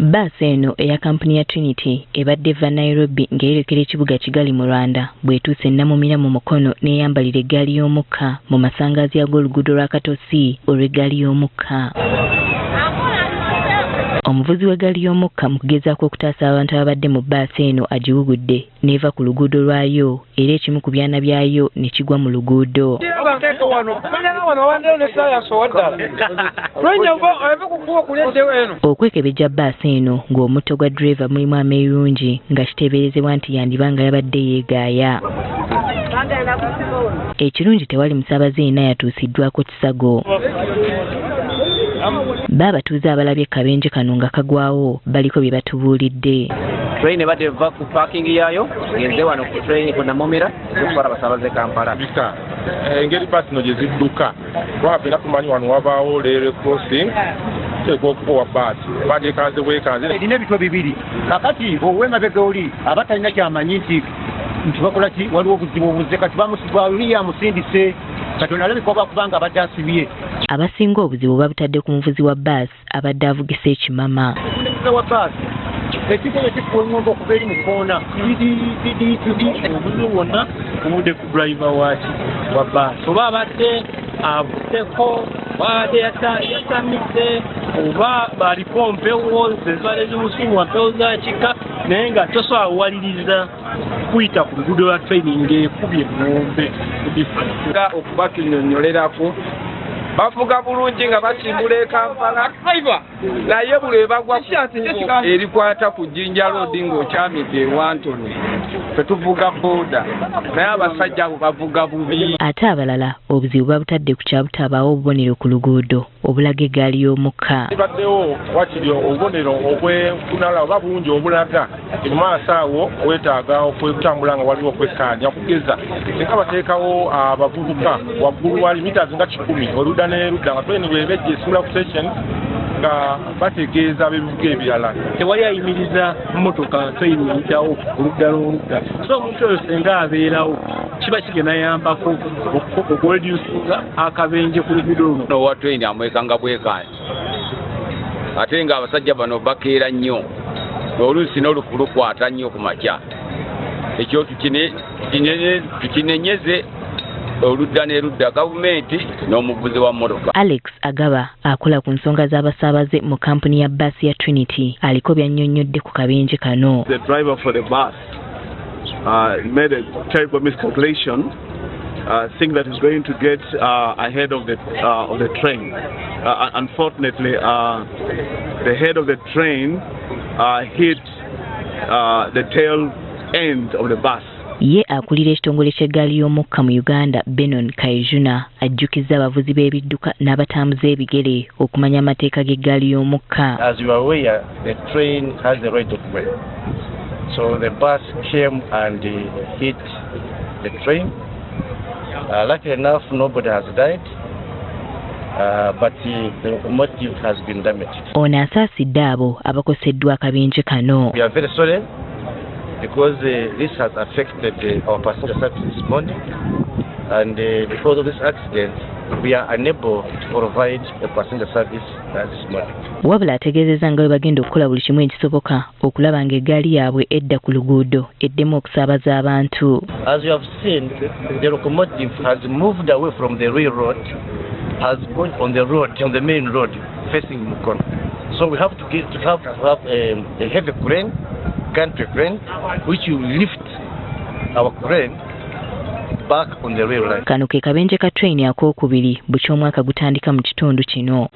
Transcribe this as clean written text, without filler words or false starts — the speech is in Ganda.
Bbaasi eno eya kampuni ya Trinity ebadde eva Nairobi ng'erekera ekibuga Kigali mu Rwanda bw'etuuse Namumira mu mukono n'eyambalira eggaali y'omukka mu masangaazi ag'oluguudo lwa Katosi olw'eggaali y'omukka. Omuvuzi w'eggaali y'omukka mu kugezaako okutaasa abantu ababadde mu bbaasi eno agiwugudde n'eva ku luguudo lwayo era ekimu ku byana byayo ne kigwa mu luguudo. Okwekebejja bbaasi eno ng'omutto gwa ddereeva mulimu ameerungi nga kiteeberezebwa nti yandiba nga yabadde yeegaaya. Ekirungi tewali musaabaze yenna yatuusiddwako kisago. Baabatuuze abalabye akabenje kano nga kagwawo baliko bye batubuulidde. Train ebadde eva ku parking yaayo ngenze wano ku train ku Namumira okutwala abasaabaze Kampala. Engeri bbaasi zino gye zidduka lwabeera tumanyi wano wabaawo railway crossing teekwa okubowa bbaasi badde ekanze bwekanze. Erina ebitwe bibiri kakati ow'emabega oli aba talina kyamanyi nti bakola ki waliwo obuzibu obuzze kati bamuliya amusindise Katonda alabika kubanga abadde asibye. Abasinga obuzibu babutadde ku muvuzi wa bbaasi abadde avugisa ekimama. Wa bbaasi ekifo ekikuwa engomba okuba eri mu koona obuzibu bwonna obudde ku driver wa bbaasi oba abadde avuddeko abadde yasamidde oba baliko mpewo zezibadde zimusuumwa mpewo za kika naye nga tosobola awaliriza kuyita ku luguudo lwa training ng'ekubye ngombe nga okubatunyonyolerako bavuga bulungi nga basimbula e Kampala naye buli bagwa erikwata ku Jinja Road ng'okyamidde e Wantoni fetuvuga boda naye abasajja abo bavuga bubi. Ate abalala obuzibu babutadde ku kyabutabaawo obubonero ku luguudo obulaga eggaali y'omukka. Baddewo wakiri obubonero obwefunala oba bulungi obulaga mu maaso awo wetaaga okwetambula nga waliwo okwekkaanya okugeza singa bateekawo abavubuka waggulu wali mita nga 10 oludda n'erudda nga train bw'ebejja esula ku station nga bategeeza abebivuga ebirala. Tewali ayimiriza mmotoka train eyitawo oludda n'oludda so omuntu oyo senga abeerawo kiba kigenda yambako okureducinga akabenje ku luguudo luno. Owa train amwekanga bwekaanya ate nga abasajja bano bakeera nnyo oluusi n'olufu lukwata nnyo ku makya ekyo tukinenyeze oludda n'erudda gavumenti n'omuvuzi wa mmotoka. Alex Agaba akola ku nsonga z'abasaabaze mu kampuni ya bbaasi ya Trinity aliko by'annyonnyodde ku kabenje kano. The driver for the bus made a terrible miscalculation, think that he's going to get ahead of the train. Unfortunately, the head of the train hit the tail end of the bus. Ye akulira ekitongole ky'eggaali y'omukka mu Uganda Benon Kaijuna ajjukizza abavuzi b'ebidduka n'abatambuza ebigere okumanya amateeka g'eggaali y'omukka. As you are aware, the train has the right of way. So the bus came and hit the train. Luckily enough, nobody has died, but the locomotive has been damaged. Ono asaasidde abo abakoseddwa akabenje kano. We are very sorry because this has affected our passenger service this morning, and because of this accident, we are unable to provide a passenger service this morning. Wabula ategeezezza nga bwe bagenda okukola buli kimu ekisoboka okulaba ng'eggaali yaabwe edda ku luguudo eddemu okusaabaza abantu. As you have seen, the locomotive has moved away from the railroad, has gone on the road, on the main road facing Mukono. So we have to have a heavy crane, gantry crane, which will lift our crane back on the rail line. Kano ke kabenje ka train akookubiri bukya omwaka gutandika mu kitundu kino.